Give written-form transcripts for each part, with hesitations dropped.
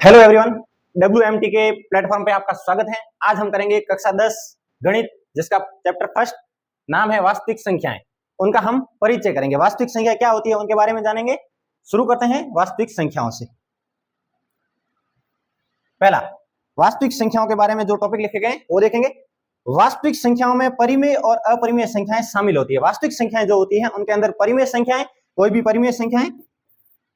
Hello everyone, WMT के platform पे आपका स्वागत है। आज हम करेंगे कक्षा 10 गणित, जिसका चैप्टर फर्स्ट नाम है वास्तविक संख्याएं। उनका हम परिचय करेंगे। वास्तविक संख्या क्या होती है उनके बारे में जानेंगे। शुरू करते हैं वास्तविक संख्याओं से। पहला, वास्तविक संख्याओं के बारे में जो टॉपिक लिखे गए वो देखेंगे। वास्तविक संख्याओं में परिमेय और अपरिमेय संख्याएं शामिल होती है। वास्तविक संख्याएं जो होती है उनके अंदर परिमेय संख्याएं, कोई भी परिमेय संख्याएं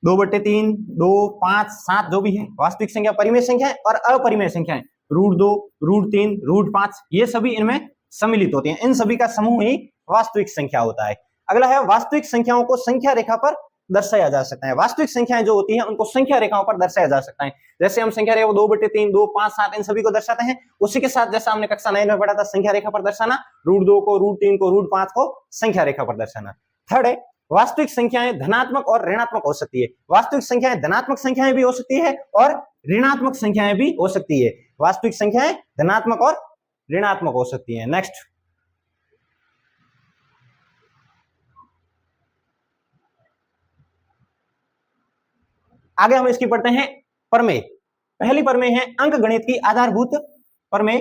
2/3, 2, 5, 7 जो भी है वास्तविक संख्या परिमेय संख्या है, और अपरिमेय संख्याएं √2, √3, √5 ये सभी इनमें सम्मिलित होती हैं। इन सभी का समूह ही वास्तविक संख्या होता है। अगला है, वास्तविक संख्याओं को संख्या रेखा पर दर्शाया जा सकता है। वास्तविक संख्याएं जो होती हैं उनको संख्या रेखाओं पर दर्शाया जा सकता है। जैसे हम संख्या रेखा 2/3, 2, 5, 7 इन सभी को दर्शाते हैं, उसी के साथ जैसा हमने कक्षा 9 में पढ़ा था संख्या रेखा पर दर्शाना, √2 को, √3 को, √5 को संख्या रेखा पर दर्शाना। थर्ड है, वास्तविक संख्याएं धनात्मक और ऋणात्मक हो सकती है। वास्तविक संख्याएं धनात्मक संख्याएं भी हो सकती है और ऋणात्मक संख्याएं भी हो सकती है। वास्तविक संख्याएं धनात्मक और ऋणात्मक हो सकती हैं। नेक्स्ट, आगे हम इसकी पढ़ते हैं प्रमेय। पहली प्रमेय है अंक गणित की आधारभूत प्रमेय,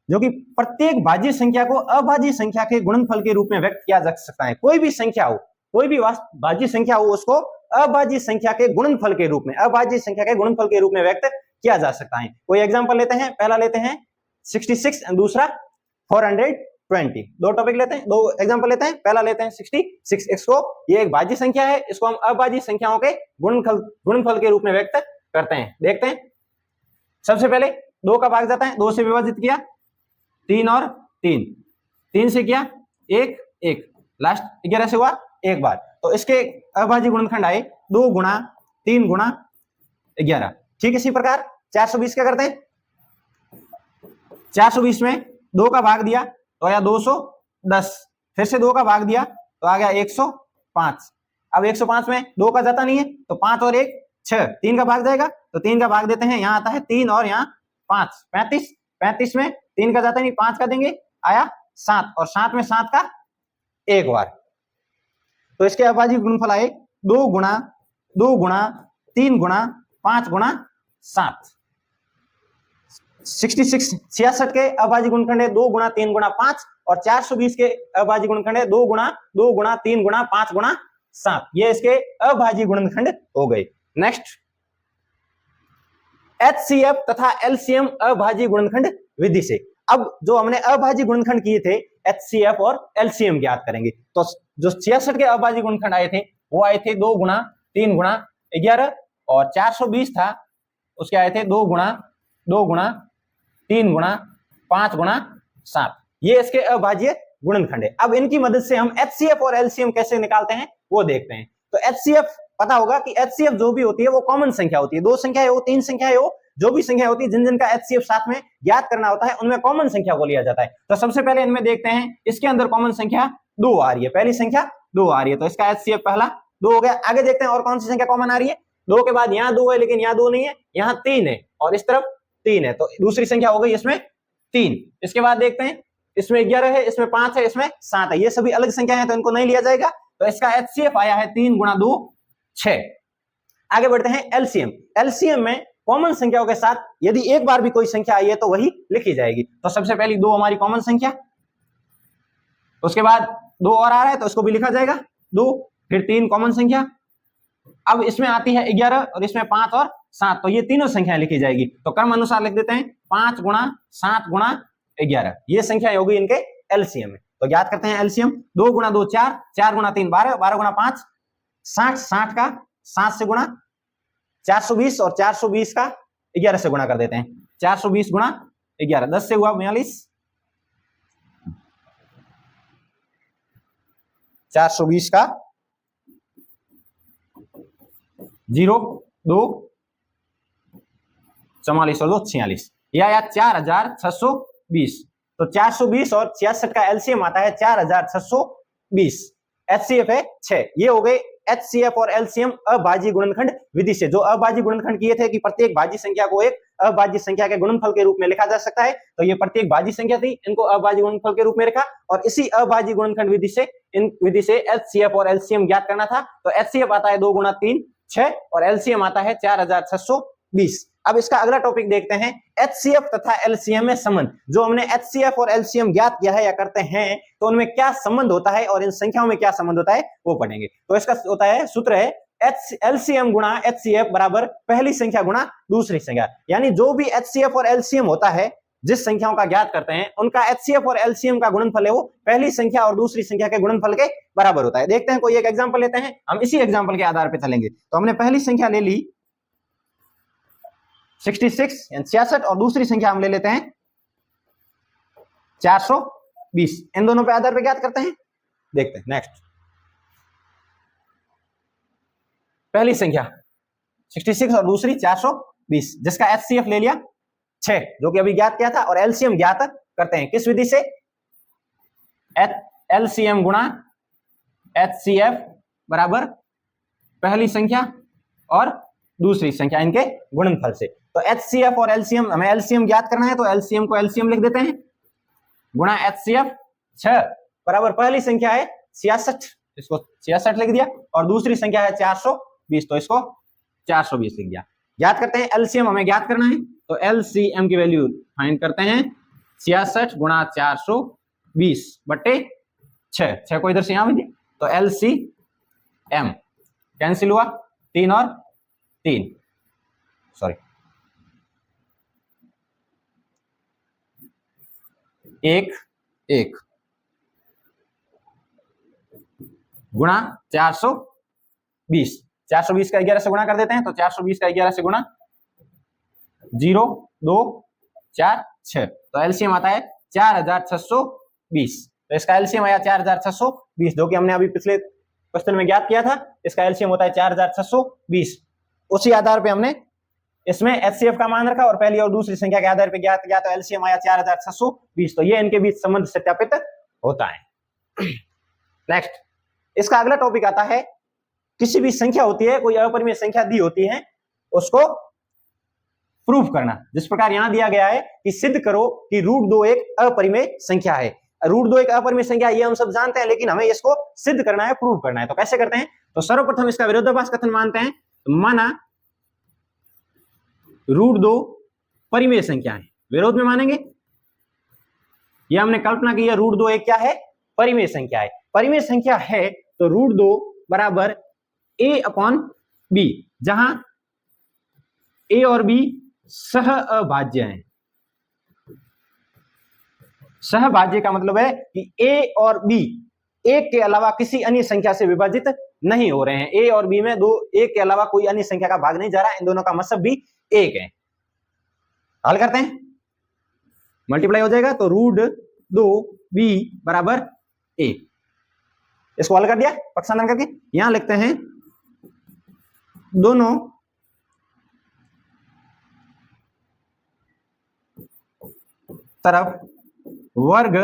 जो कि प्रत्येक भाज्य संख्या को अभाज्य संख्या के गुणनफल के रूप में व्यक्त किया जा सकता है। कोई भी संख्या हो, कोई भी भाज्य संख्या हो, उसको अभाज्य संख्या के गुणनफल के रूप में, अभाज्य संख्या के गुणनफल के रूप में व्यक्त किया जा सकता है। कोई एग्जांपल लेते हैं। पहला लेते हैं 66 और दूसरा 420। दो टॉपिक लेते हैं, दो एग्जांपल लेते हैं। पहला लेते हैं 66। इसको, ये एक भाज्य संख्या है, इसको हम अभाज्य संख्याओं के गुणनफल के रूप में व्यक्त करते हैं। देखते हैं। सबसे पहले 2 का भाग जाता है, 2 से विभाजित किया, 3 और 3 से किया 1, 1, लास्ट 11 से हुआ एक बार। तो इसके अभाज्य गुणनखंड आए 2 गुणा 3 गुणा 11। ठीक, इसी प्रकार 420 क्या करते हैं, 420 में 2 का भाग दिया तो आया 210, फिर से 2 का भाग दिया तो आ गया 105। अब 105 में 2 का जाता नहीं है तो 5 और 1 6, 3 का भाग जाएगा तो 3 का भाग देते हैं, यहाँ आता है 3 और यहाँ 5, 35 में 3 का जाता नहीं, 5 का देंगे, आया 7, और 7 में 7 का एक बार। तो इसके अभाज्य गुणनफल आए 2 गुणा 3 गुणा 5 गुणा 7। 66 के अभाज्य गुणनखंड है 2 गुणा 3 गुणा 5, और 420 के अभाज्य गुणनखंड है 2 गुणा 3 गुणा 5 गुणा 7। ये इसके अभाज्य गुणनखंड हो गए। नेक्स्ट, HCF तथा LCM अभाज्य गुणनखंड विधि से। अब जो हमने अभाज्य गुणनखंड किए थे HCF और LCM ज्ञात करेंगे। तो जो 66 के अभाज्य गुणनखंड आए थे वो आए थे 2 गुणा 3 गुणा 11, और 420 था उसके आए थे 2 गुणा 3 गुणा 5 गुणा 7। ये इसके अभाज्य गुणनखंड है। अब इनकी मदद से हम HCF और LCM कैसे निकालते हैं वो देखते हैं। तो HCF पता होगा कि HCF जो भी होती है वो कॉमन संख्या होती है। 2 संख्याएं हो, 3 संख्याएं हो, जो भी संख्या होती है जिनका HCF साथ में ज्ञात करना होता है उनमें कॉमन संख्या को लिया जाता है। तो सबसे पहले इनमें देखते हैं, इसके अंदर कॉमन संख्या 2 आ रही है, पहली संख्या 2 आ रही है, तो इसका HCF पहला 2 हो गया। आगे देखते हैं और कौन सी संख्या कॉमन आ रही है। 2 के बाद यहाँ 2 है, लेकिन यहाँ 2 नहीं है, यहाँ 3 है और इस तरफ 3 है, तो दूसरी संख्या हो गई इसमें 3। इसके बाद देखते हैं, इसमें 11 है, इसमें 5 है, इसमें 7 है, ये सभी अलग संख्या है तो इनको नहीं लिया जाएगा। तो इसका HCF आया है 3 गुणा 2 6। आगे बढ़ते हैं LCM। LCM में कॉमन संख्याओं के साथ यदि एक बार भी कोई संख्या आई है तो वही लिखी जाएगी। तो सबसे पहली 2 हमारी कॉमन संख्या, उसके बाद 2 और आ रहा है तो इसको भी लिखा जाएगा 2, फिर 3 कॉमन संख्या। अब इसमें आती है 11 और इसमें 5 और 7, तो ये तीनों संख्याएं लिखी जाएगी। तो क्रम अनुसार लिख देते हैं 5 गुणा 7 गुणा 11, ये संख्या होगी इनके LCM में। तो ज्ञात करते हैं LCM। 2 गुणा 2 4, 4 गुणा 3 12, 12 गुणा 5 60, 60 का 7 से गुणा 420, और 420 का 11 से गुणा कर देते हैं। 420 गुणा 11, 10 से हुआ 42, 420 का 0 2 44 और 2 46, यह आया 4620। तो 420 और 66 का LCM आता है 4620। HCF है 6। ये हो गए HCF और LCM अभाज्य गुणनखंड विधि से। जो अभाज्य गुणनखंड किए थे कि प्रत्येक भाज्य संख्या को एक अभाज्य संख्या के गुणनफल के रूप में लिखा जा सकता है, तो ये प्रत्येक भाज्य संख्या थी, इनको अभाज्य गुणनफल के रूप में लिखा, और इसी अभाज्य गुणनखंड विधि से इन विधि से HCF और LCM ज्ञात करना था। तो HCF आता है 2 गुणा 3 6, और LCM आता है 4620। अब इसका अगला टॉपिक देखते हैं, HCF तथा LCM में संबंध। जो हमने HCF और LCM ज्ञात किया है या करते हैं तो उनमें क्या संबंध होता है और इन संख्याओं में क्या संबंध होता है वो पढ़ेंगे। तो इसका होता है, सूत्र है LCM गुणा HCF बराबर पहली संख्या गुणा दूसरी संख्या। यानी जो भी HCF और LCM होता है, जिस संख्याओं का ज्ञात करते हैं, उनका HCF और LCM का गुणनफल है वो पहली संख्या और दूसरी संख्या के गुणनफल के बराबर होता है। देखते हैं, कोई एक एग्जांपल लेते हैं, हम इसी एग्जांपल के आधार पर चलेंगे। तो हमने पहली संख्या ले ली 66 यानी 66 और दूसरी संख्या हम ले लेते हैं 420। इन दोनों पे आधार पे ज्ञात करते हैं। देखते हैं नेक्स्ट, पहली संख्या 66 और दूसरी 420, जिसका HCF ले लिया 6 जो कि अभी ज्ञात किया था, और LCM ज्ञात करते हैं किस विधि से, LCM गुणा HCF बराबर पहली संख्या और दूसरी संख्या इनके गुणनफल से। तो HCF और LCM, हमें LCM ज्ञात करना है तो LCM को LCM लिख देते हैं, गुणा HCF 6 बराबर पहली संख्या है 66, इसको 66 लिख दिया, और दूसरी संख्या है 420 तो इसको 420 लिख दिया। ज्ञात करते हैं LCM, हमें ज्ञात करना है तो LCM की वैल्यू फाइंड करते हैं 66 गुणा 420 बटे 6 को इधर से यहां दिया तो LCM कैंसिल हुआ, 3 और 3 सॉरी 1 1 गुणा 420, 420 का 11 से गुणा कर देते हैं तो 420 का 11 से गुणा 0 2 4 6 तो एलसीएम आता है 4620। तो इसका एलसीएम आया 4620 जो कि हमने अभी पिछले क्वेश्चन में ज्ञात किया था। इसका एलसीएम होता है 4620। उसी आधार पे हमने इसमें एचसीएफ का मान रखा और पहली और दूसरी संख्या के आधार पे ज्ञात किया तो एलसीएम आया 4620। तो ये इनके बीच संबंध सत्यापित होता है। नेक्स्ट, इसका अगला टॉपिक आता है, किसी भी संख्या होती है, कोई अपरिमेय संख्या दी होती है, उसको प्रूफ करना। जिस प्रकार यहां दिया गया है कि सिद्ध करो कि √2 एक अपरिमेय संख्या है। √2 एक अपरिमेय संख्या ये हम सब जानते हैं, लेकिन हमें इसको सिद्ध करना है, प्रूफ करना है। तो कैसे करते हैं? तो सर्वप्रथम इसका विरोधाभास कथन मानते हैं। माना √2 परिमेय संख्या है, विरोध में मानेंगे। यह हमने कल्पना की है √2 एक क्या है? परिमेय संख्या है। परिमेय संख्या है तो √2 बराबर a/b, जहां a और b सह अभाज्य हैं। सहभाज्य का मतलब है कि a और b एक के अलावा किसी अन्य संख्या से विभाजित नहीं हो रहे हैं। a और b में एक के अलावा कोई अन्य संख्या का भाग नहीं जा रहा है। इन दोनों का मतलब भी एक है। हल करते हैं, मल्टीप्लाई हो जाएगा तो √2b बराबर a। इसको हल कर दिया पक्षांतर करके। यहां लिखते हैं दोनों तरफ वर्ग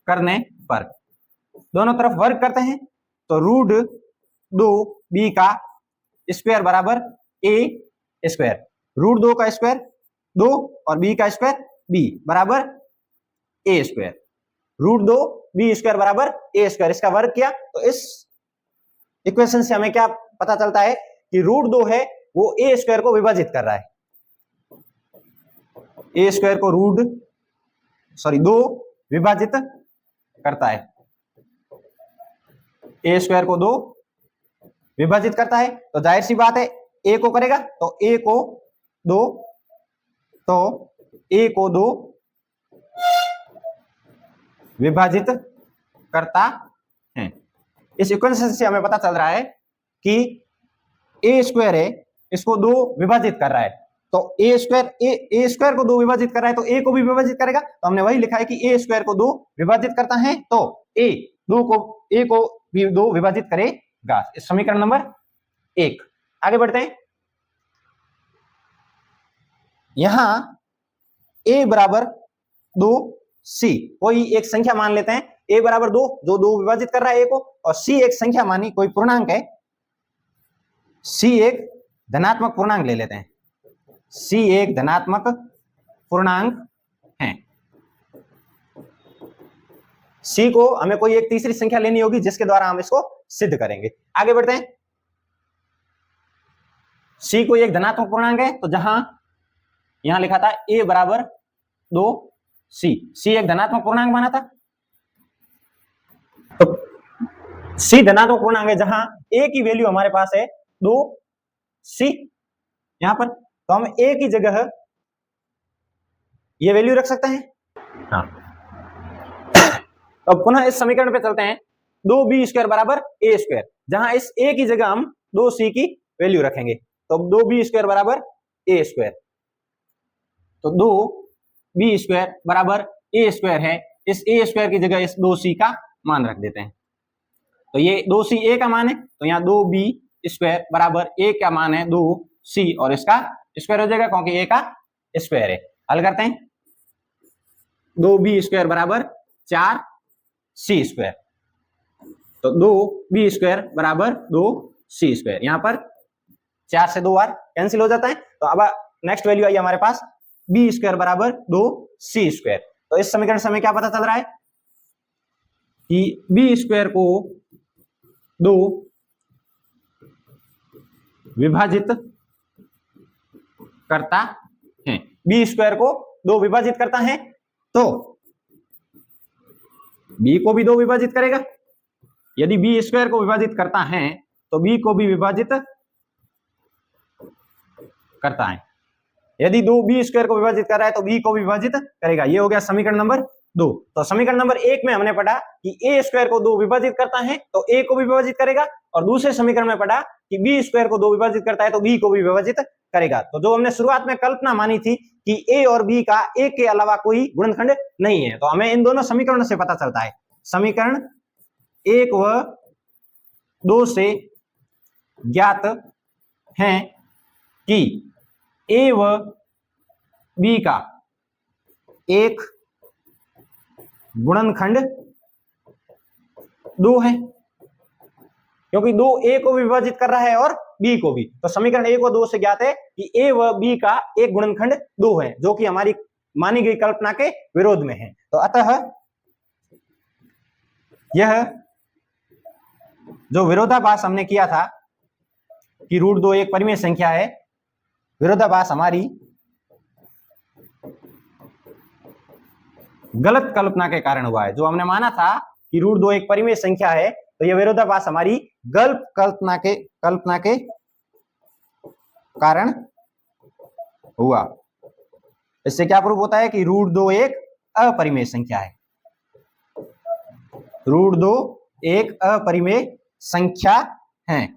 करने पर, दोनों तरफ वर्ग करते हैं तो √2b का स्क्वायर बराबर a स्क्वायर। √2 का स्क्वायर 2 और b का स्क्वायर b बराबर a स्क्वायर। √2b स्क्वायर बराबर a स्क्वायर, इसका वर्ग किया तो इस इक्वेशन से हमें क्या पता चलता है कि √2 है वो a स्क्वायर को विभाजित कर रहा है। a स्क्वायर को 2 विभाजित करता है। a स्क्वायर को 2 विभाजित करता है तो जाहिर सी बात है a को करेगा तो a को 2 विभाजित करता है। इस इक्वेशन से हमें पता चल रहा है कि a स्क्वायर है, इसको 2 विभाजित कर रहा है। तो a स्क्वायर को 2 विभाजित कर रहा है तो a को भी विभाजित करेगा। तो हमने वही लिखा है कि a स्क्वायर को 2 विभाजित करता है तो a को भी 2 विभाजित करेगा। इस समीकरण नंबर 1 आगे बढ़ते हैं। यहां a बराबर 2c, कोई एक संख्या मान लेते हैं a बराबर 2 जो 2 विभाजित कर रहा है a को, और c एक संख्या मानी, कोई पूर्णांक है, c एक धनात्मक पूर्णांक ले लेते हैं। c एक धनात्मक पूर्णांक है। c को हमें कोई एक तीसरी संख्या लेनी होगी जिसके द्वारा हम इसको सिद्ध करेंगे। आगे बढ़ते हैं। सी कोई एक धनात्मक पूर्णांक है, तो जहां यहां लिखा था a बराबर 2c, सी एक धनात्मक पूर्णांक माना था, तो सी धनात्मक पूर्णांक है जहां a की वैल्यू हमारे पास है 2c यहां पर, तो हम a की जगह ये वैल्यू रख सकते हैं। हाँ, तो पुनः इस समीकरण पे चलते हैं, 2b² बराबर a², जहां इस a की जगह हम 2c की वैल्यू रखेंगे, तो 2b² बराबर a², तो 2b² बराबर a² है, इस a² की जगह इस 2c का मान रख देते हैं, तो ये 2c a का मान है, तो यहाँ 2b² बराबर a का मान है 2c और इसका स्क्वायर हो जाएगा क्योंकि a का स्क्वायर है। हल करते हैं, 2b² बराबर 4c², तो 2b² बराबर 2c², यहां पर 4 से 2 बार कैंसिल हो जाता है, तो अब नेक्स्ट वैल्यू आई हमारे पास b² बराबर 2c², तो इस समीकरण से हमें क्या पता चल रहा है कि b² को 2 विभाजित करता है, b² को 2 विभाजित करता है, तो b को भी 2 विभाजित करेगा, यदि b² को विभाजित करता है तो b को भी विभाजित करता है, यदि 2b² को विभाजित कर रहा है तो b को विभाजित करेगा। ये हो गया समीकरण नंबर 2। तो समीकरण नंबर 1 में हमने पढ़ा कि a² को 2 विभाजित करता है तो a को भी विभाजित करेगा, और दूसरे समीकरण में पढ़ा कि b² को 2 विभाजित करता है तो b को भी विभाजित करेगा। तो जो हमने शुरुआत में कल्पना मानी थी कि a और b का a के अलावा कोई गुणनखंड नहीं है, तो हमें इन दोनों समीकरणों से पता चलता है, समीकरण 1 व 2 से ज्ञात है कि a व b का एक गुणनखंड 2 है, क्योंकि 2 a को भी विभाजित कर रहा है और b को भी, तो समीकरण 1 व 2 से ज्ञात है कि a व b का एक गुणनखंड 2 है, जो कि हमारी मानी गई कल्पना के विरोध में है। तो अतः यह जो विरोधाभास हमने किया था कि √2 एक परिमेय संख्या है, विरोधाभास हमारी गलत कल्पना के कारण हुआ है। जो हमने माना था कि √2 एक परिमेय संख्या है, तो यह विरोधाभास हमारी गलत कल्पना के कारण हुआ। इससे क्या प्रूफ होता है कि √2 एक अपरिमेय संख्या है, √2 एक अपरिमेय संख्या है।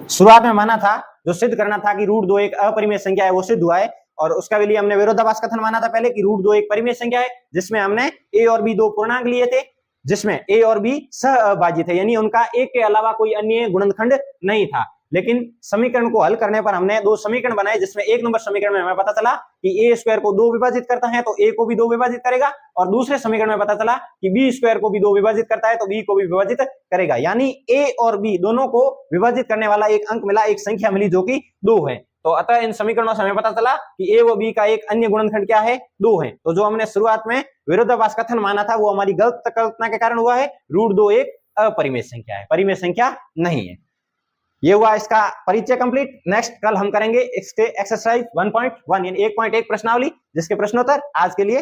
शुरुआत में माना था, जो सिद्ध करना था कि √2 एक अपरिमेय संख्या है, वो सिद्ध हुआ है, और उसका लिए हमने विरोधाभास कथन माना था पहले कि √2 एक परिमेय संख्या है, जिसमें हमने a और b दो पूर्णांक लिए थे, जिसमें a और b सहअभाज्य थे, यानी उनका एक के अलावा कोई अन्य गुणनखंड नहीं था। लेकिन समीकरण को हल करने पर हमने दो समीकरण बनाए, जिसमें एक नंबर समीकरण में हमें पता चला कि a² को 2 विभाजित करता है तो a को भी 2 विभाजित करेगा, और दूसरे समीकरण में पता चला कि b² को भी 2 विभाजित करता है तो b को भी विभाजित करेगा, यानी a और b दोनों को विभाजित करने वाला एक अंक मिला, एक संख्या मिली जो कि 2 है। तो अतः इन समीकरणों से हमें पता चला कि a व b का एक अन्य गुणनखंड क्या है, 2 है। तो जो हमने शुरुआत में विरोधाभास कथन माना था वो हमारी गलत कल्पना के कारण हुआ है, √2 एक अपरिमेय संख्या है, परिमेय संख्या नहीं है। ये हुआ इसका परिचय कंप्लीट। नेक्स्ट कल हम करेंगे इसके एक्सरसाइज 1.1 यानी 1.1 प्रश्नावली, जिसके प्रश्नोत्तर आज के लिए